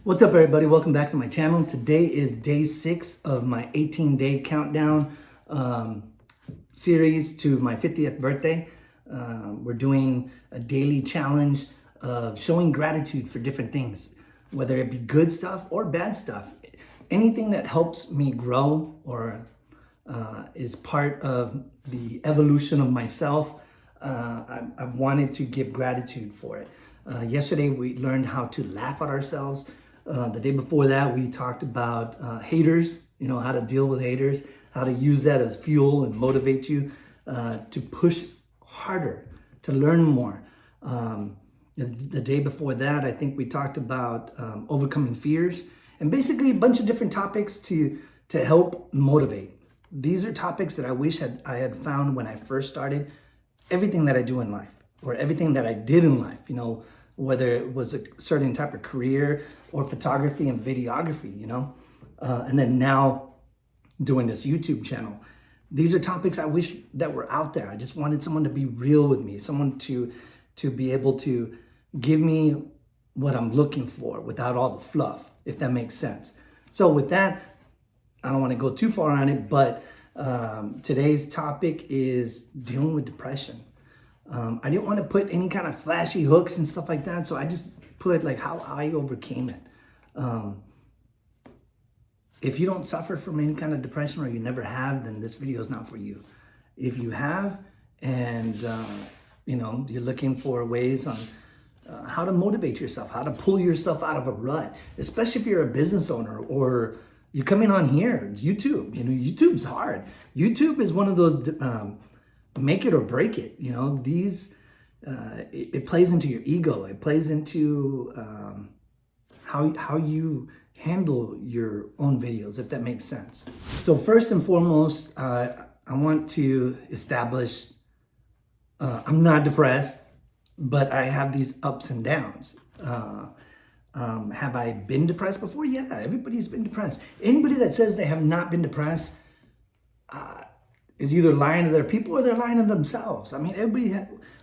What's up, everybody? Welcome back to my channel. Today is day 6 of my 18-day countdown series to my 50th birthday. We're doing a daily challenge of showing gratitude for different things, whether it be good stuff or bad stuff. Anything that helps me grow or is part of the evolution of myself, I've wanted to give gratitude for it. Yesterday, we learned how to laugh at ourselves. The day before that, we talked about haters, how to deal with haters, how to use that as fuel and motivate you to push harder, to learn more. The day before that, I think we talked about overcoming fears and basically a bunch of different topics to help motivate. These are topics that I wish I had found when I first started everything that I do in life or everything that I did in life, whether it was a certain type of career or photography and videography, and then now doing this YouTube channel. These are topics I wish that were out there. I just wanted someone to be real with me, someone to be able to give me what I'm looking for without all the fluff, if that makes sense. So with that, I don't want to go too far on it, but today's topic is dealing with depression. I didn't want to put any kind of flashy hooks and stuff like that, so I just put like how I overcame it. If you don't suffer from any kind of depression or you never have, then this video is not for you. If you have and you're looking for ways on how to motivate yourself, how to pull yourself out of a rut, especially if you're a business owner or you're coming on here, YouTube. YouTube's hard. YouTube is one of those make it or break it. It plays into your ego. It plays into how you handle your own videos, if that makes sense. So first and foremost, I want to establish I'm not depressed, but I have these ups and downs. Have I been depressed before? Yeah, everybody's been depressed. Anybody that says they have not been depressed is either lying to their people or they're lying to themselves. I mean,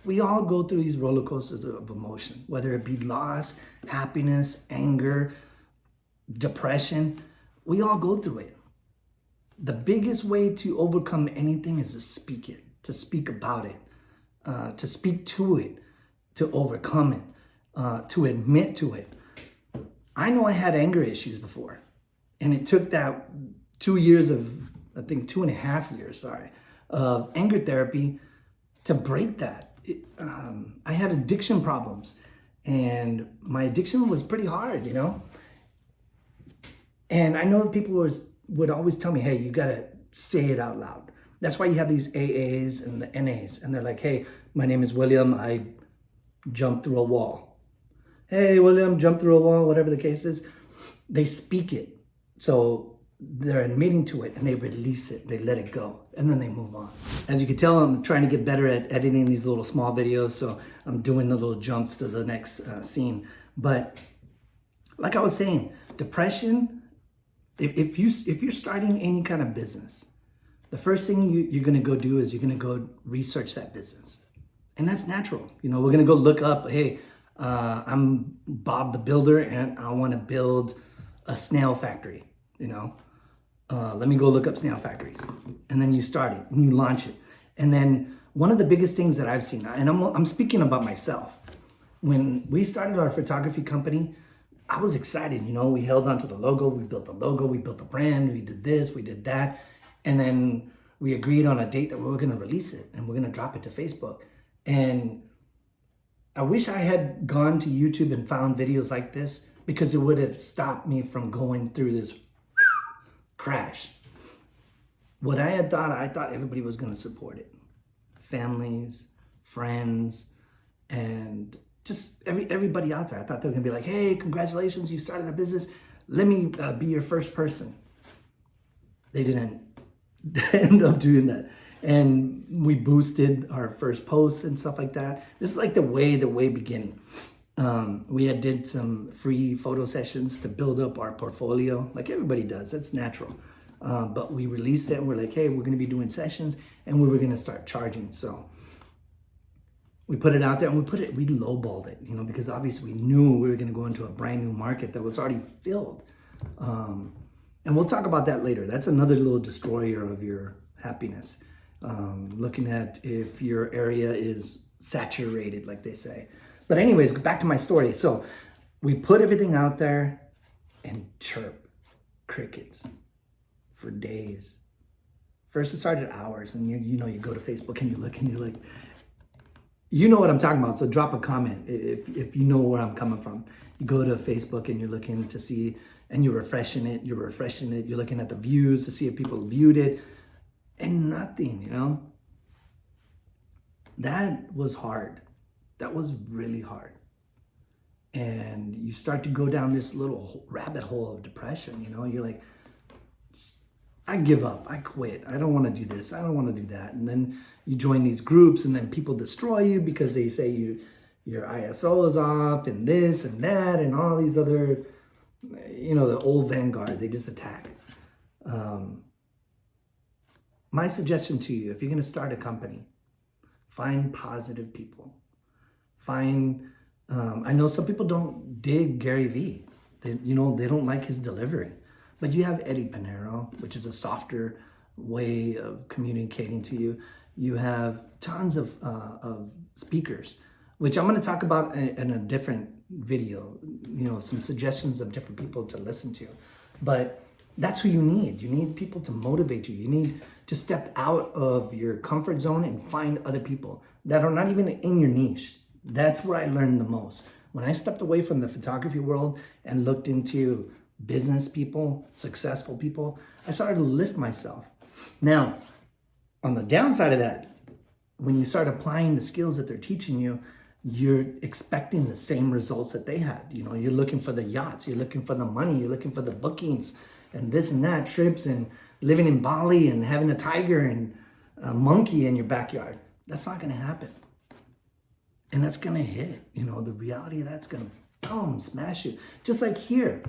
we all go through these roller coasters of emotion, whether it be loss, happiness, anger, depression. We all go through it. The biggest way to overcome anything is to speak it, to speak about it, to speak to it, to overcome it, to admit to it. I know I had anger issues before, and it took that 2 years of, I think 2.5 years, of anger therapy to break that. I had addiction problems, and my addiction was pretty hard, And I know people would always tell me, hey, you gotta say it out loud. That's why you have these AAs and the NAs, and they're like, hey, my name is William, I jumped through a wall. Hey, William, jump through a wall, whatever the case is. They speak it. So they're admitting to it and they release it. They let it go and then they move on. As you can tell, I'm trying to get better at editing these little small videos. So I'm doing the little jumps to the next scene. But like I was saying, depression, if you're starting any kind of business, the first thing you're going to go do is you're going to go research that business. And that's natural. We're going to go look up, hey, I'm Bob the builder and I want to build a snail factory, let me go look up snail factories. And then you start it and you launch it. And then one of the biggest things that I've seen, and I'm speaking about myself, when we started our photography company, I was excited. We held onto the logo, we built the logo, we built the brand, we did this, we did that. And then we agreed on a date that we were going to release it and we're going to drop it to Facebook. And I wish I had gone to YouTube and found videos like this because it would have stopped me from going through this crash. What I thought everybody was going to support it. Families, friends, and just everybody out there. I thought they were going to be like, hey, congratulations, you started a business. Let me be your first person. They didn't end up doing that. And we boosted our first posts and stuff like that. This is like the way beginning. We did some free photo sessions to build up our portfolio, like everybody does. That's natural. But we released it and we're like, hey, we're going to be doing sessions and we were going to start charging. So We put it out there and we lowballed it, because obviously we knew we were going to go into a brand new market that was already filled. And we'll talk about that later. That's another little destroyer of your happiness. Looking at if your area is saturated, like they say. But anyways, back to my story. So we put everything out there and chirp, crickets for days. First it started hours, and you go to Facebook and you look and you're like, you know what I'm talking about. So drop a comment if you know where I'm coming from. You go to Facebook and you're looking to see, and you're refreshing it. You're looking at the views to see if people viewed it, and nothing. That was hard. That was really hard. And you start to go down this little rabbit hole of depression. You're like, I give up. I quit. I don't want to do this. I don't want to do that. And then you join these groups, and then people destroy you because they say your ISO is off, and this and that, and all these other, the old vanguard. They just attack. My suggestion to you, if you're going to start a company, find positive people. I know some people don't dig Gary Vee. They don't like his delivery. But you have Eddie Pinero, which is a softer way of communicating to you. You have tons of speakers, which I'm going to talk about in a different video, some suggestions of different people to listen to. But that's who you need. You need people to motivate you. You need to step out of your comfort zone and find other people that are not even in your niche. That's where I learned the most. When I stepped away from the photography world and looked into business people, successful people, I started to lift myself. Now, on the downside of that, when you start applying the skills that they're teaching you, you're expecting the same results that they had. You're looking for the yachts, you're looking for the money, you're looking for the bookings and this and that, trips, and living in Bali and having a tiger and a monkey in your backyard. That's not going to happen. And that's going to hit. The reality of that's going to boom, smash you. Just like here.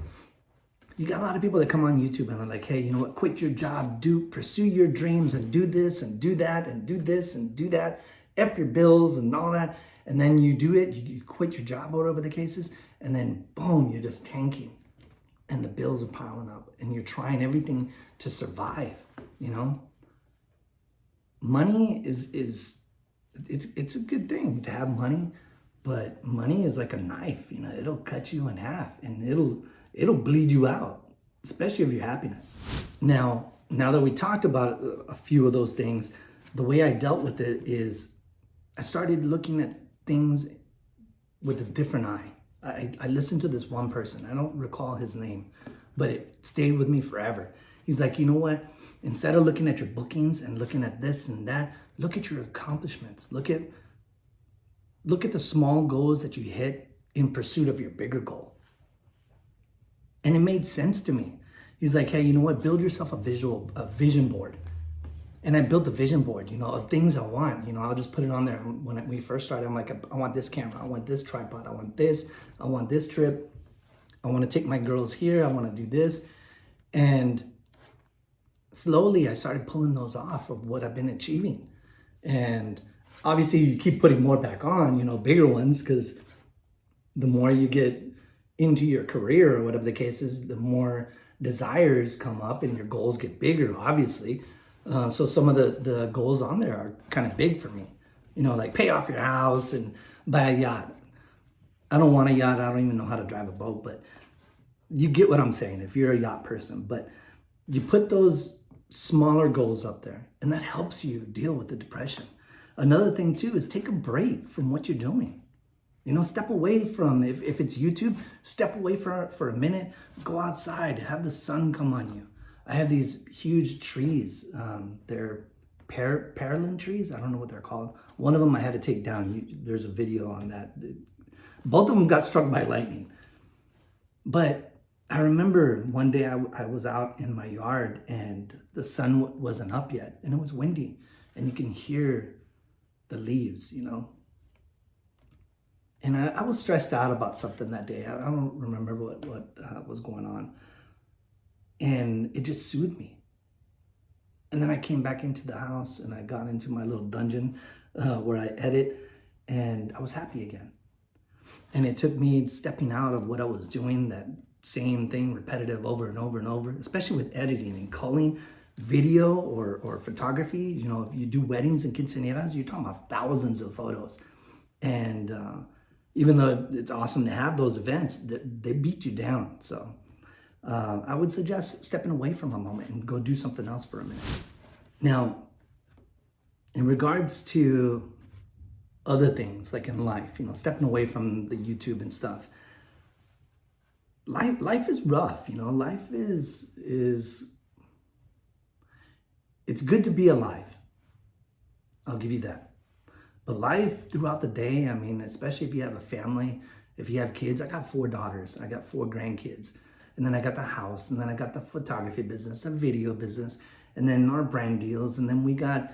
You got a lot of people that come on YouTube and they're like, hey, you know what? Quit your job, pursue your dreams, and do this and do that and do this and do that. F your bills and all that. And then you do it, you quit your job or whatever the case is, and then boom, you're just tanking. And the bills are piling up and you're trying everything to survive, Money it's a good thing to have money, but money is like a knife, it'll cut you in half and it'll bleed you out, especially of your happiness. Now that we talked about a few of those things, the way I dealt with it is I started looking at things with a different eye. I listened to this one person. I don't recall his name, but it stayed with me forever. He's like, you know what? Instead of looking at your bookings and looking at this and that, look at your accomplishments. Look at the small goals that you hit in pursuit of your bigger goal. And it made sense to me. He's like, hey, you know what? Build yourself a vision board. And I built the vision board, of things I want. I'll just put it on there. When we first started, I'm like, I want this camera. I want this tripod. I want this trip. I want to take my girls here. I want to do this. And slowly I started pulling those off of what I've been achieving. And obviously you keep putting more back on, bigger ones, because the more you get into your career or whatever the case is, the more desires come up and your goals get bigger, obviously. So some of the goals on there are kind of big for me, like pay off your house and buy a yacht. I don't want a yacht. I don't even know how to drive a boat, but you get what I'm saying if you're a yacht person. But you put those smaller goals up there and that helps you deal with the depression. Another thing too is take a break from what you're doing. Step away from, if it's YouTube, step away for a minute, go outside, have the sun come on you. I have these huge trees. They're pearland trees. I don't know what they're called. One of them I had to take down. There's a video on that. Both of them got struck by lightning. But I remember one day I was out in my yard and the sun wasn't up yet and it was windy and you can hear the leaves, And I was stressed out about something that day. I don't remember what was going on. And it just soothed me. And then I came back into the house and I got into my little dungeon where I edit. and I was happy again. And it took me stepping out of what I was doing, that same thing repetitive over and over and over, especially with editing and culling video or photography. You know, if you do weddings and quinceañeras, you're talking about thousands of photos. And even though it's awesome to have those events, they beat you down. So I would suggest stepping away from a moment and go do something else for a minute. Now, in regards to other things like in life, you know, stepping away from the YouTube and stuff, life is rough, you know. Life is it's good to be alive. I'll give you that. But life throughout the day, I mean, especially if you have a family, if you have kids, I got 4 daughters, I got 4 grandkids, and then I got the house, and then I got the photography business, the video business, and then our brand deals, and then we got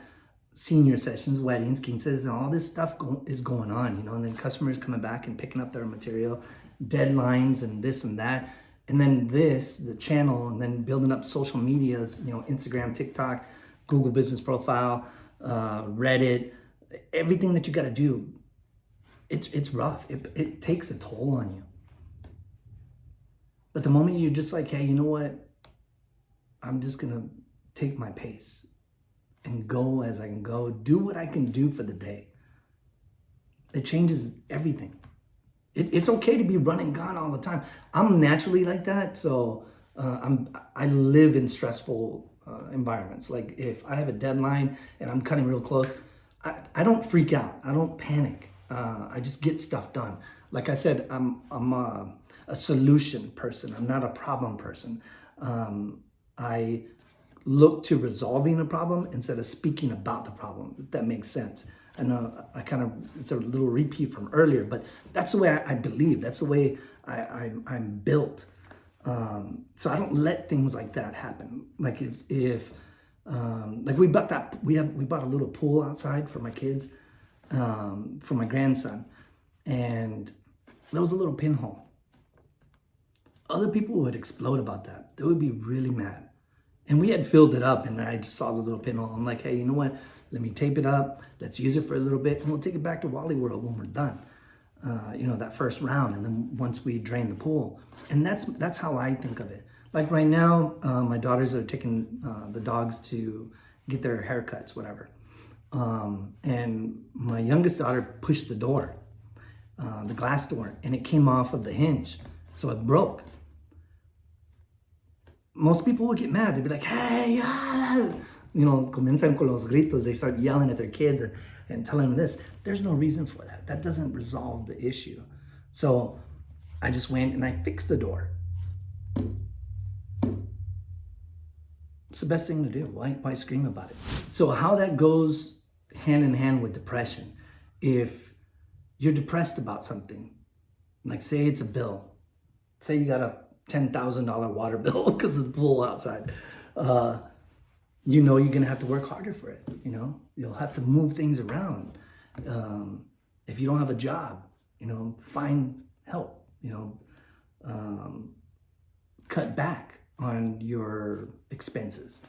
senior sessions, weddings, quinces, and all this stuff is going on, you know, and then customers coming back and picking up their material, deadlines and this and that, and then the channel, and then building up social medias, you know, Instagram, TikTok, Google business profile, Reddit, everything that you got to do. It's rough. It takes a toll on you. But the moment you're just like, hey, you know what? I'm just going to take my pace and go as I can go, do what I can do for the day. It changes everything. It's okay to be running gun all the time. I'm naturally like that, so I live in stressful environments. Like if I have a deadline and I'm cutting real close, I don't freak out. I don't panic. I just get stuff done. Like I said, I'm a solution person. I'm not a problem person. I look to resolving a problem instead of speaking about the problem, if that makes sense. I know it's a little repeat from earlier, but that's the way I believe. That's the way I'm built. So I don't let things like that happen. Like if like we bought a little pool outside for my kids, for my grandson, and there was a little pinhole. Other people would explode about that. They would be really mad. And we had filled it up, and I just saw the little pinhole. I'm like, hey, you know what? Let me tape it up. Let's use it for a little bit, and we'll take it back to Wally World when we're done. You know, that first round, and then once we drain the pool. And that's how I think of it. Like right now, my daughters are taking the dogs to get their haircuts, whatever. And my youngest daughter pushed the door, the glass door, and it came off of the hinge, so it broke. Most people would get mad. They'd be like, hey, you know, comienzan con los gritos. They start yelling at their kids and telling them this. There's no reason for that. That doesn't resolve the issue. So I just went and I fixed the door. It's the best thing to do. Why scream about it? So how that goes hand in hand with depression. If you're depressed about something, like say it's a bill. Say you got a $10,000 water bill because of the pool outside. You know you're gonna have to work harder for it. You know, you'll have to move things around. If you don't have a job, you know, find help. You know, cut back on your expenses.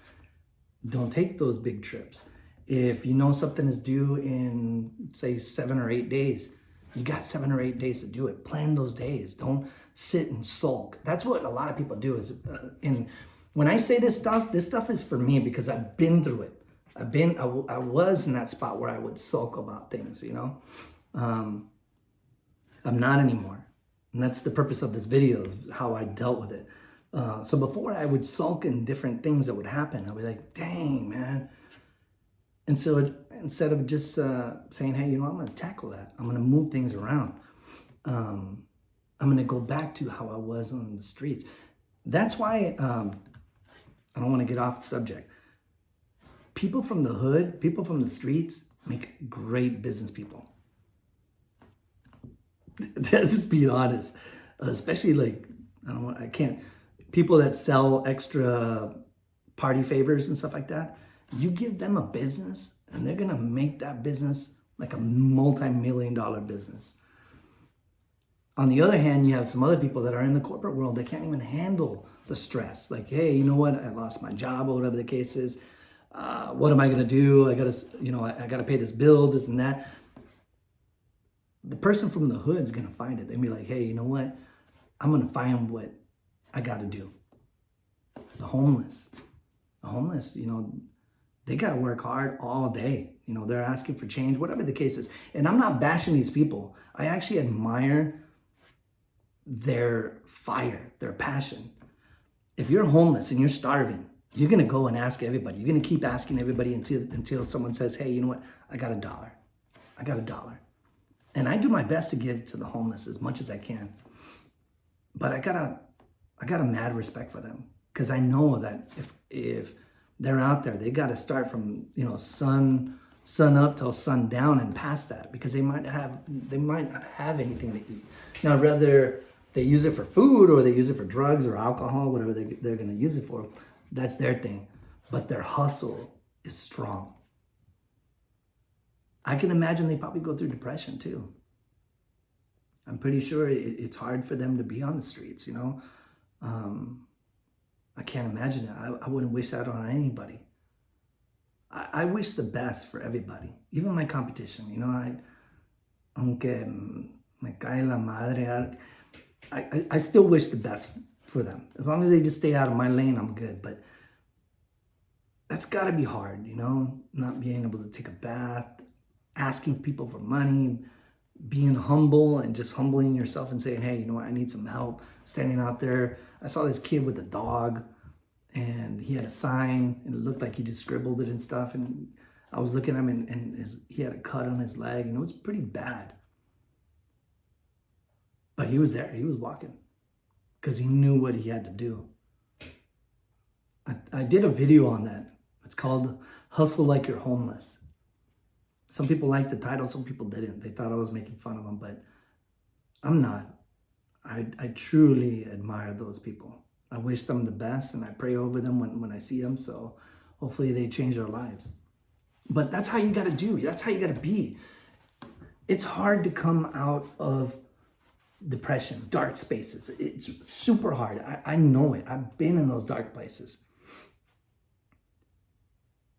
Don't take those big trips. If you know something is due in, say, 7 or 8 days, you got 7 or 8 days to do it. Plan those days. Don't sit and sulk. That's what a lot of people do. When I say this stuff is for me because I've been through it. I was in that spot where I would sulk about things, you know. I'm not anymore. And that's the purpose of this video, is how I dealt with it. So before I would sulk in different things that would happen. I'd be like, dang, man. And so instead of just saying, hey, you know, I'm going to tackle that. I'm going to move things around. I'm going to go back to how I was on the streets. That's why I don't want to get off the subject. People from the hood, people from the streets make great business people. Let's just be honest. Especially like, people that sell extra party favors and stuff like that. You give them a business and they're going to make that business like a multi-million-dollar business. On the other hand, you have some other people that are in the corporate world that can't even handle the stress. Like, hey, you know what? I lost my job or whatever the case is. What am I going to do? I got to pay this bill, this and that. The person from the hood's gonna find it. They'll be like, hey, you know what? I'm gonna find what I gotta do. The homeless, they gotta work hard all day. They're asking for change, whatever the case is. And I'm not bashing these people. I actually admire their fire, their passion. If you're homeless and you're starving, you're gonna go and ask everybody. You're gonna keep asking everybody until someone says, hey, you know what? I got $1. I got $1. And I do my best to give to the homeless as much as I can. But I got a mad respect for them, because I know that if they're out there, they got to start from sun up till sundown and past that, because they might not have anything to eat. Now, whether they use it for food or they use it for drugs or alcohol, whatever they're going to use it for, that's their thing. But their hustle is strong. I can imagine they probably go through depression too. I'm pretty sure it's hard for them to be on the streets, I can't imagine it. I wouldn't wish that on anybody. I wish the best for everybody, even my competition. Aunque me cae la madre, I still wish the best for them. As long as they just stay out of my lane, I'm good. But that's got to be hard, not being able to take a bath, asking people for money, being humble and just humbling yourself and saying, hey, I need some help. Standing out there. I saw this kid with a dog, and he had a sign, and it looked like he just scribbled it and stuff. And I was looking at him, and he had a cut on his leg, and it was pretty bad. But he was there. He was walking because he knew what he had to do. I did a video on that. It's called Hustle Like You're Homeless. Some people liked the title, some people didn't. They thought I was making fun of them, but I'm not. I truly admire those people. I wish them the best, and I pray over them when I see them, so hopefully they change their lives. But that's how you got to do. That's how you got to be. It's hard to come out of depression, dark spaces. It's super hard. I know it. I've been in those dark places.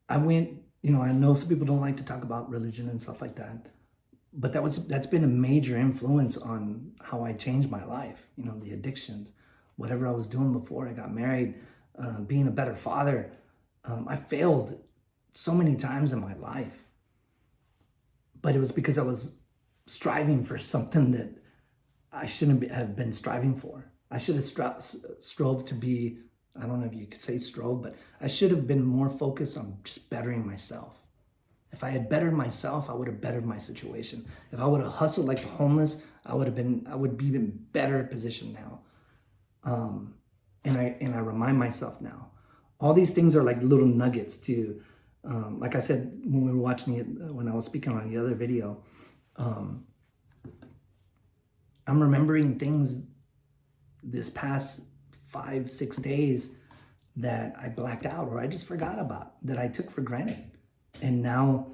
I went, I know some people don't like to talk about religion and stuff like that, but that's been a major influence on how I changed my life. The addictions, whatever I was doing before I got married, being a better father. I failed so many times in my life, but it was because I was striving for something that I shouldn't have been striving for. I should have strove to be, I don't know if you could say strove, but I should have been more focused on just bettering myself. If I had bettered myself, I would have bettered my situation. If I would have hustled like the homeless, I would be in better position now. And I remind myself now, all these things are like little nuggets to, like I said, when we were watching it, when I was speaking on the other video, I'm remembering things this past 5-6 days that I blacked out or I just forgot about, that I took for granted. And now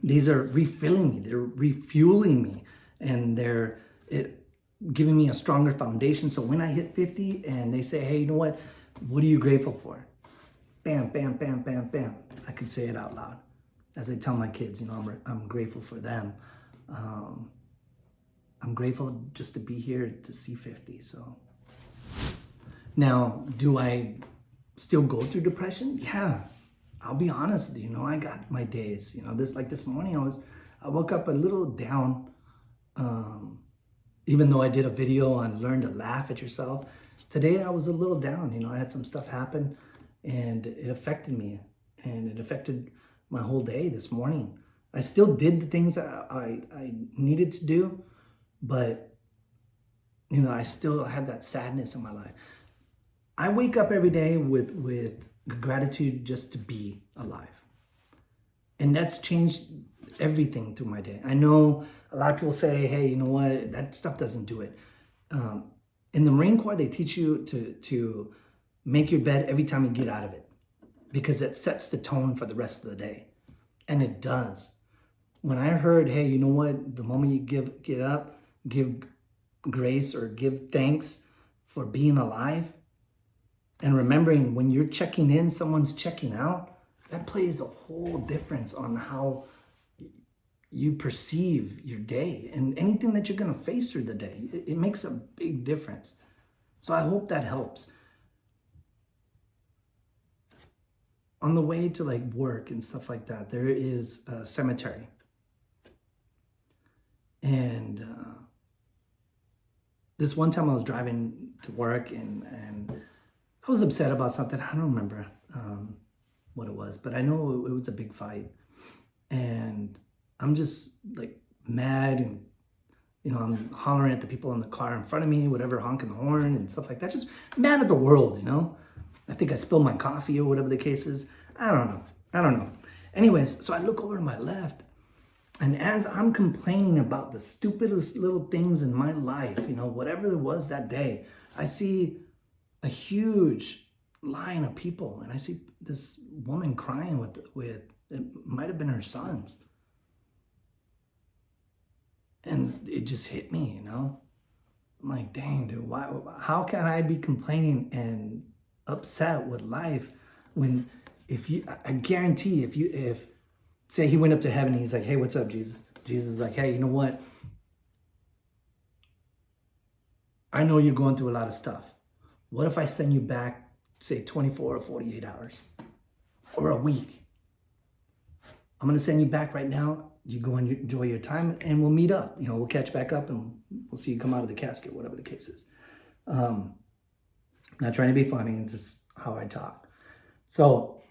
these are refilling me, they're refueling me, and they're giving me a stronger foundation. So when I hit 50 and they say, hey, you know what are you grateful for? Bam, bam, bam, bam, bam. I can say it out loud. As I tell my kids, I'm grateful for them. I'm grateful just to be here to see 50. So now, do I still go through depression? Yeah, I'll be honest. I got my days. This morning, I woke up a little down. Even though I did a video on learn to laugh at yourself, today I was a little down. I had some stuff happen, and it affected me, and it affected my whole day this morning. I still did the things that I needed to do, but I still had that sadness in my life. I wake up every day with gratitude just to be alive. And that's changed everything through my day. I know a lot of people say, hey, you know what? That stuff doesn't do it. In the Marine Corps, they teach you to make your bed every time you get out of it, because it sets the tone for the rest of the day. And it does. When I heard, hey, you know what? The moment you get up, give grace or give thanks for being alive, and remembering when you're checking in, someone's checking out, that plays a whole difference on how you perceive your day and anything that you're going to face through the day. It makes a big difference. So I hope that helps. On the way to like work and stuff like that, there is a cemetery. And this one time I was driving to work and I was upset about something. I don't remember what it was, but I know it was a big fight. And I'm just like mad and, I'm hollering at the people in the car in front of me, whatever, honking the horn and stuff like that. Just mad at the world, I think I spilled my coffee or whatever the case is. I don't know. Anyways, so I look over to my left, and as I'm complaining about the stupidest little things in my life, whatever it was that day, I see a huge line of people, and I see this woman crying with it might have been her sons. And it just hit me, I'm like, dang, dude, how can I be complaining and upset with life when I guarantee if say he went up to heaven and he's like, hey, what's up, Jesus? Jesus is like, hey, you know what? I know you're going through a lot of stuff. What if I send you back, say 24 or 48 hours or a week? I'm going to send you back right now. You go and enjoy your time and we'll meet up. We'll catch back up and we'll see you come out of the casket, whatever the case is. Not trying to be funny, it's just how I talk. So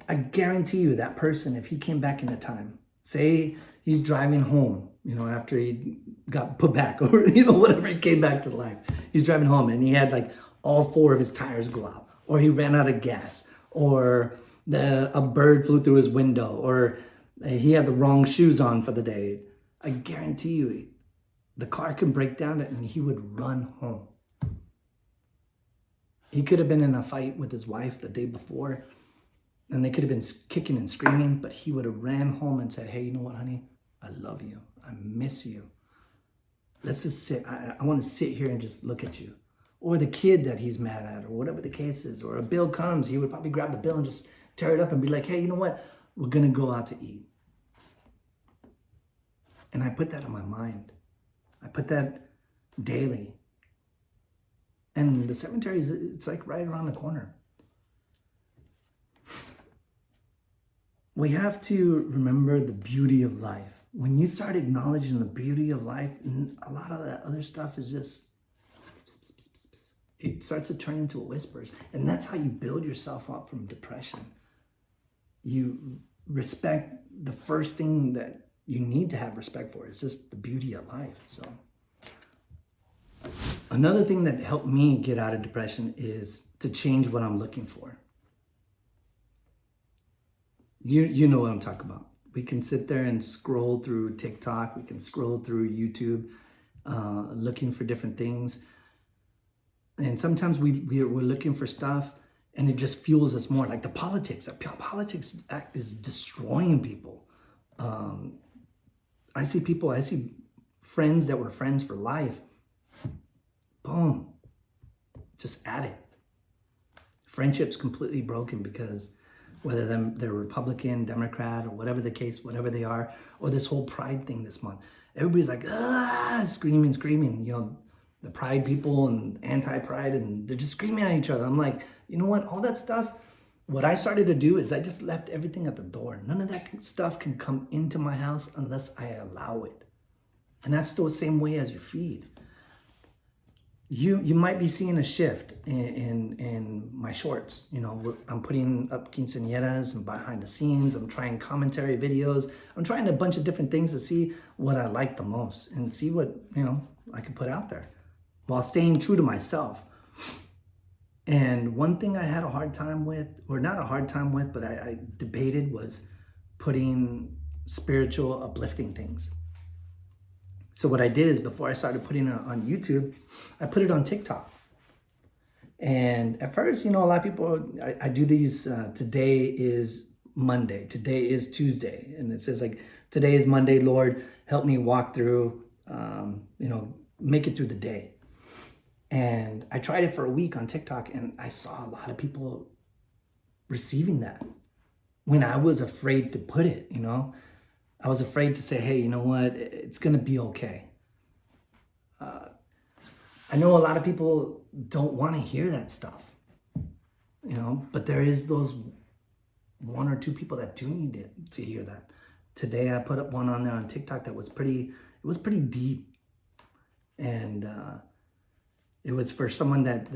I guarantee you that person, if he came back into time, say he's driving home, after he got put back or, whatever, he came back to life. He's driving home and he had like all 4 of his tires go out, or he ran out of gas, or a bird flew through his window, or he had the wrong shoes on for the day. I guarantee you the car can break down and he would run home. He could have been in a fight with his wife the day before and they could have been kicking and screaming, but he would have ran home and said, hey, you know what, honey? I love you. I miss you. Let's just sit. I want to sit here and just look at you. Or the kid that he's mad at, or whatever the case is. Or a bill comes, he would probably grab the bill and just tear it up and be like, hey, you know what? We're going to go out to eat. And I put that in my mind. I put that daily. And the cemetery it's like right around the corner. We have to remember the beauty of life. When you start acknowledging the beauty of life, a lot of that other stuff is just, it starts to turn into whispers. And that's how you build yourself up from depression. You respect the first thing that you need to have respect for. It's just the beauty of life. So another thing that helped me get out of depression is to change what I'm looking for. You know what I'm talking about. We can sit there and scroll through TikTok. We can scroll through YouTube, looking for different things. And sometimes we're looking for stuff and it just fuels us more. Like the politics. Politics is destroying people. I see friends that were friends for life. Boom. Just at it. Friendship's completely broken because whether they're Republican, Democrat, or whatever the case, whatever they are, or this whole pride thing this month. Everybody's like, screaming, the pride people and anti-pride, and they're just screaming at each other. I'm like, you know what, all that stuff, what I started to do is I just left everything at the door. None of that stuff can come into my house unless I allow it. And that's still the same way as your feed. You might be seeing a shift in my shorts. I'm putting up quinceañeras and behind the scenes. I'm trying commentary videos. I'm trying a bunch of different things to see what I like the most and see what, I can put out there while staying true to myself. And one thing I had a hard time with, or not a hard time with, but I debated was putting spiritual uplifting things. So what I did is before I started putting it on YouTube, I put it on TikTok. And at first, a lot of people, I do these, today is Monday, today is Tuesday. And it says like, today is Monday, Lord, help me walk through, make it through the day. And I tried it for a week on TikTok and I saw a lot of people receiving that when I was afraid to put it, I was afraid to say, hey, you know what? It's going to be okay. I know a lot of people don't want to hear that stuff, but there is those one or two people that do need to hear that. Today I put up one on there on TikTok that was pretty deep. And it was for someone that,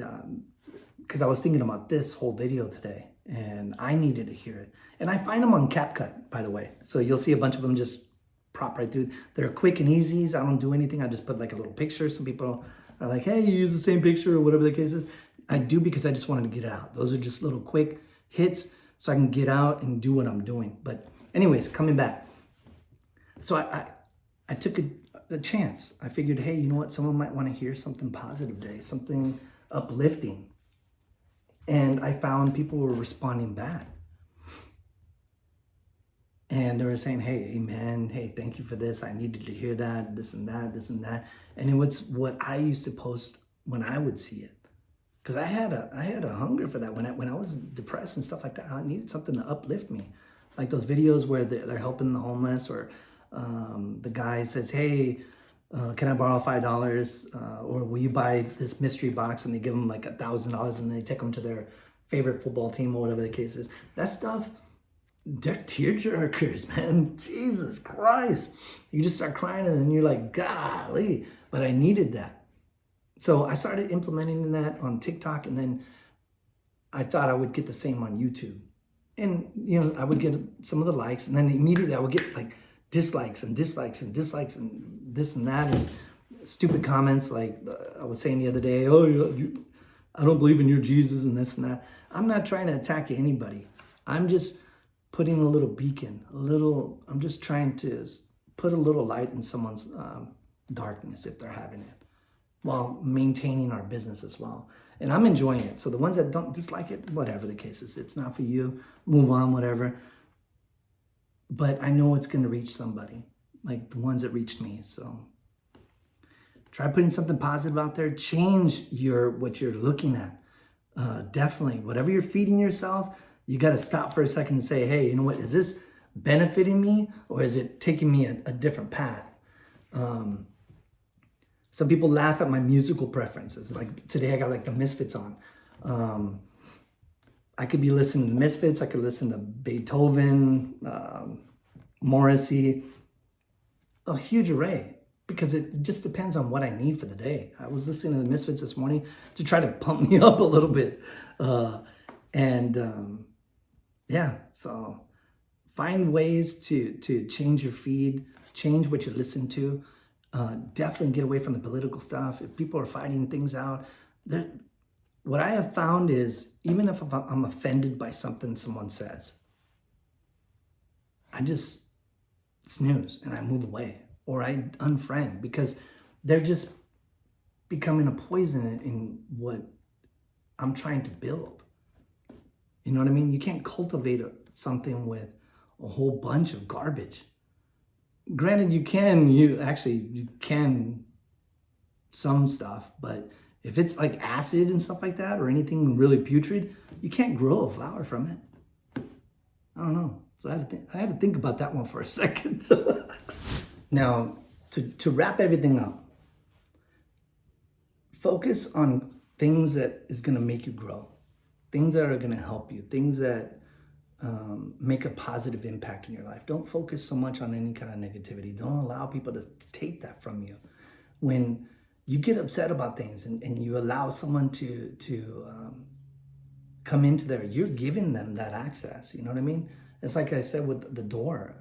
because I was thinking about this whole video today and I needed to hear it. And I find them on CapCut, by the way. So you'll see a bunch of them just prop right through. They're quick and easy. I don't do anything. I just put like a little picture. Some people are like, hey, you use the same picture or whatever the case is. I do because I just wanted to get it out. Those are just little quick hits so I can get out and do what I'm doing. But anyways, coming back. So I took a chance. I figured, hey, you know what? Someone might want to hear something positive today, something uplifting. And I found people were responding back. And they were saying, hey, amen. Hey, thank you for this. I needed to hear that, this and that, this and that. And it was what I used to post when I would see it. Because I had a hunger for that. When I was depressed and stuff like that, I needed something to uplift me. Like those videos where they're helping the homeless, or the guy says, hey, can I borrow $5? Or will you buy this mystery box? And they give them like $1,000 and they take them to their favorite football team or whatever the case is. That stuff, they're tearjerkers, man. Jesus Christ. You just start crying and then you're like, golly. But I needed that. So I started implementing that on TikTok, and then I thought I would get the same on YouTube. And, I would get some of the likes, and then immediately I would get like dislikes and dislikes and dislikes and this and that, and stupid comments like I was saying the other day, oh, I don't believe in your Jesus and this and that. I'm not trying to attack anybody. I'm just putting a little beacon, I'm just trying to put a little light in someone's darkness if they're having it, while maintaining our business as well. And I'm enjoying it. So the ones that don't dislike it, whatever the case is, it's not for you, move on, whatever. But I know it's going to reach somebody, like the ones that reached me. So try putting something positive out there. Change what you're looking at. Definitely, whatever you're feeding yourself, you got to stop for a second and say, hey, you know what? Is this benefiting me, or is it taking me a different path? Some people laugh at my musical preferences. Like today I got like the Misfits on. I could be listening to Misfits. I could listen to Beethoven, Morrissey, a huge array, because it just depends on what I need for the day. I was listening to the Misfits this morning to try to pump me up a little bit. So find ways to change your feed, change what you listen to. Definitely get away from the political stuff. If people are fighting things out, what I have found is, even if I'm offended by something someone says, I just snooze and I move away, or I unfriend, because they're just becoming a poison in what I'm trying to build. You know what I mean? You can't cultivate something with a whole bunch of garbage. Granted, you can some stuff, but if it's like acid and stuff like that, or anything really putrid, you can't grow a flower from it. I don't know. So I had to think about that one for a second. Now, to wrap everything up, focus on things that is going to make you grow, things that are going to help you, things that make a positive impact in your life. Don't focus so much on any kind of negativity. Don't allow people to take that from you. When you get upset about things and you allow someone to come into there, you're giving them that access. You know what I mean? It's like I said with the door.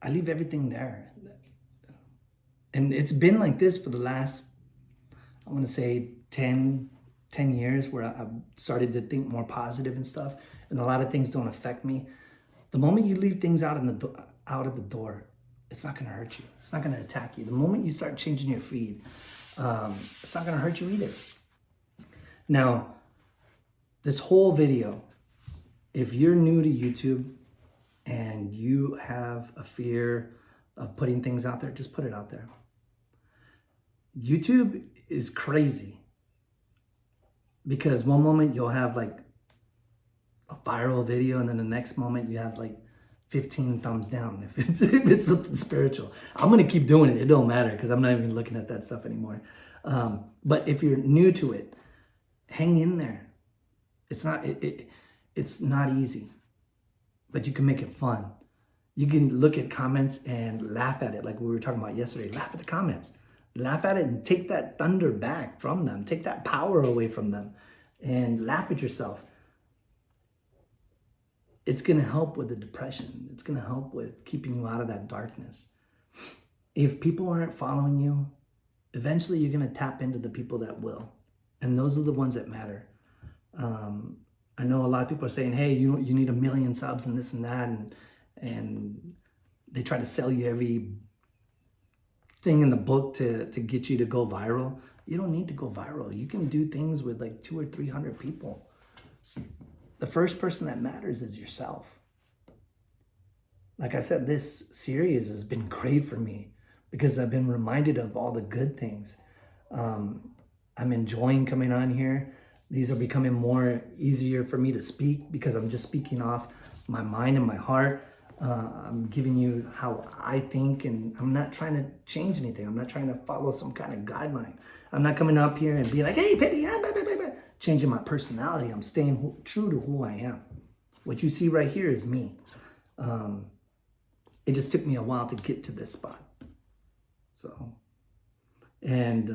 I leave everything there. And it's been like this for the last, I want to say 10 years, where I've started to think more positive and stuff, and a lot of things don't affect me. The moment you leave things out of the door, it's not going to hurt you. It's not going to attack you. The moment you start changing your feed, it's not going to hurt you either. Now, this whole video, if you're new to YouTube and you have a fear of putting things out there, just put it out there. YouTube is crazy, because one moment you'll have like a viral video, and then the next moment you have like 15 thumbs down if it's something spiritual. I'm going to keep doing it. It don't matter because I'm not even looking at that stuff anymore. But if you're new to it, hang in there. It's not easy, but you can make it fun. You can look at comments and laugh at it like we were talking about yesterday. Laugh at the comments. Laugh at it and take that thunder back from them. Take that power away from them and laugh at yourself. It's going to help with the depression. It's going to help with keeping you out of that darkness. If people aren't following you, eventually you're going to tap into the people that will. And those are the ones that matter. I know a lot of people are saying, hey, you need 1 million subs and this and that. And they try to sell you every thing in the book to get you to go viral. You don't need to go viral. You can do things with like 200 or 300 people. The first person that matters is yourself. Like I said, this series has been great for me because I've been reminded of all the good things. I'm enjoying coming on here. These are becoming more easier for me to speak because I'm just speaking off my mind and my heart. I'm giving you how I think, and I'm not trying to change anything. I'm not trying to follow some kind of guideline. I'm not coming up here and being like, hey, Petty, changing my personality. I'm staying true to who I am. What you see right here is me. It just took me a while to get to this spot. So, and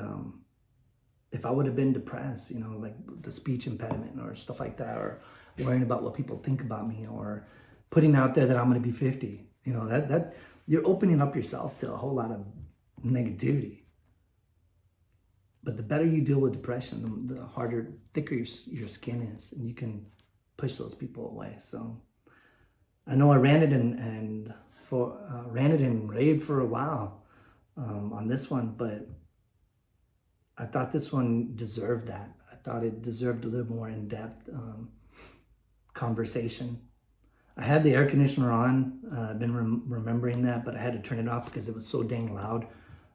if I would have been depressed, like the speech impediment or stuff like that, or worrying about what people think about me, or putting out there that I'm going to be 50, that you're opening up yourself to a whole lot of negativity. But the better you deal with depression, the harder, thicker your skin is, and you can push those people away. So I know I ranted and raved for a while on this one, but I thought this one deserved that. I thought it deserved a little more in-depth conversation. I had the air conditioner on. I've been remembering that, but I had to turn it off because it was so dang loud.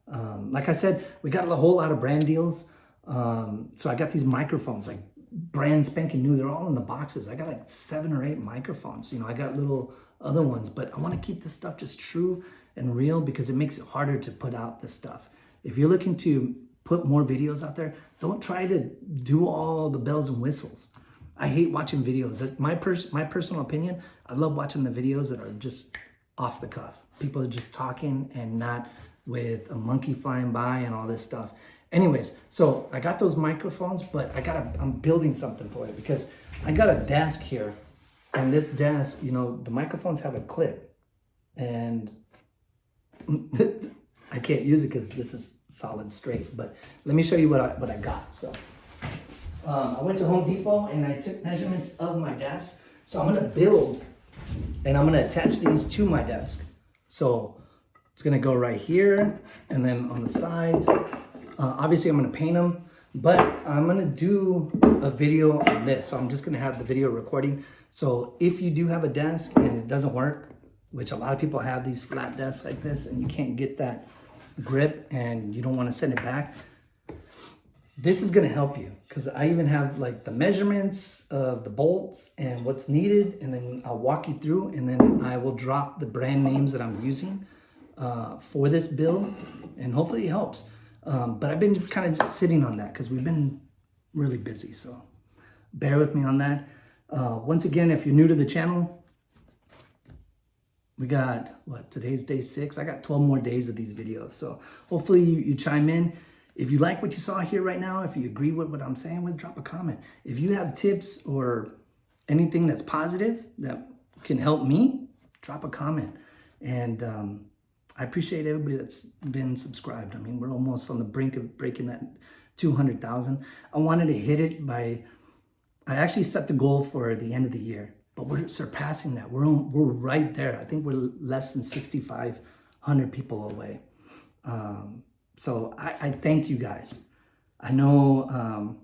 Like I said, we got a whole lot of brand deals. So I got these microphones, like brand spanking new. They're all in the boxes. I got like 7 or 8 microphones. I got little other ones, but I want to keep this stuff just true and real because it makes it harder to put out this stuff. If you're looking to put more videos out there, don't try to do all the bells and whistles. I hate watching videos. My personal opinion, I love watching the videos that are just off the cuff. People are just talking and not with a monkey flying by and all this stuff. Anyways, so I got those microphones, but I'm building something for it because I got a desk here, and this desk, the microphones have a clip, and I can't use it because this is solid straight. But let me show you what I got. So I went to Home Depot and I took measurements of my desk. So I'm gonna build, and I'm gonna attach these to my desk. So it's gonna go right here, and then on the sides. Obviously I'm gonna paint them, but I'm gonna do a video on this. So I'm just gonna have the video recording. So if you do have a desk and it doesn't work, which a lot of people have these flat desks like this, and you can't get that grip and you don't wanna send it back, this is gonna help you because I even have like the measurements of the bolts and what's needed, and then I'll walk you through, and then I will drop the brand names that I'm using for this build, and hopefully it helps. But I've been kind of just sitting on that because we've been really busy, so bear with me on that. Once again, if you're new to the channel, we got, today's day 6. I got 12 more days of these videos, so hopefully you chime in. If you like what you saw here right now, if you agree with what I'm saying, drop a comment. If you have tips or anything that's positive that can help me, drop a comment. And I appreciate everybody that's been subscribed. I mean, we're almost on the brink of breaking that 200,000. I wanted to hit it I actually set the goal for the end of the year, but we're surpassing that. We're right there. I think we're less than 6,500 people away. So I thank you guys. I know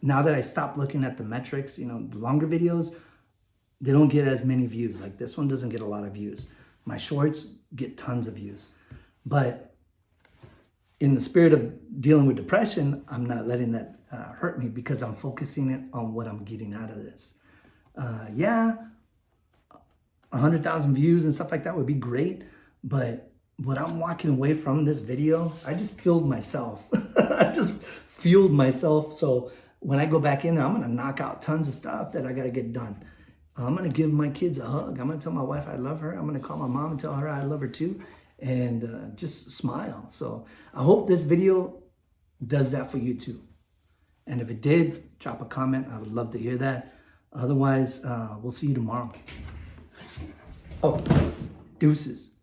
now that I stopped looking at the metrics, the longer videos, they don't get as many views. Like this one doesn't get a lot of views. My shorts get tons of views. But in the spirit of dealing with depression, I'm not letting that hurt me because I'm focusing it on what I'm getting out of this. Yeah, 100,000 views and stuff like that would be great. But what I'm walking away from this video, I just fueled myself. I just fueled myself. So when I go back in there, I'm gonna knock out tons of stuff that I gotta get done. I'm gonna give my kids a hug. I'm gonna tell my wife I love her. I'm gonna call my mom and tell her I love her too, and just smile. So I hope this video does that for you too. And if it did, drop a comment. I would love to hear that. Otherwise, we'll see you tomorrow. Oh, deuces.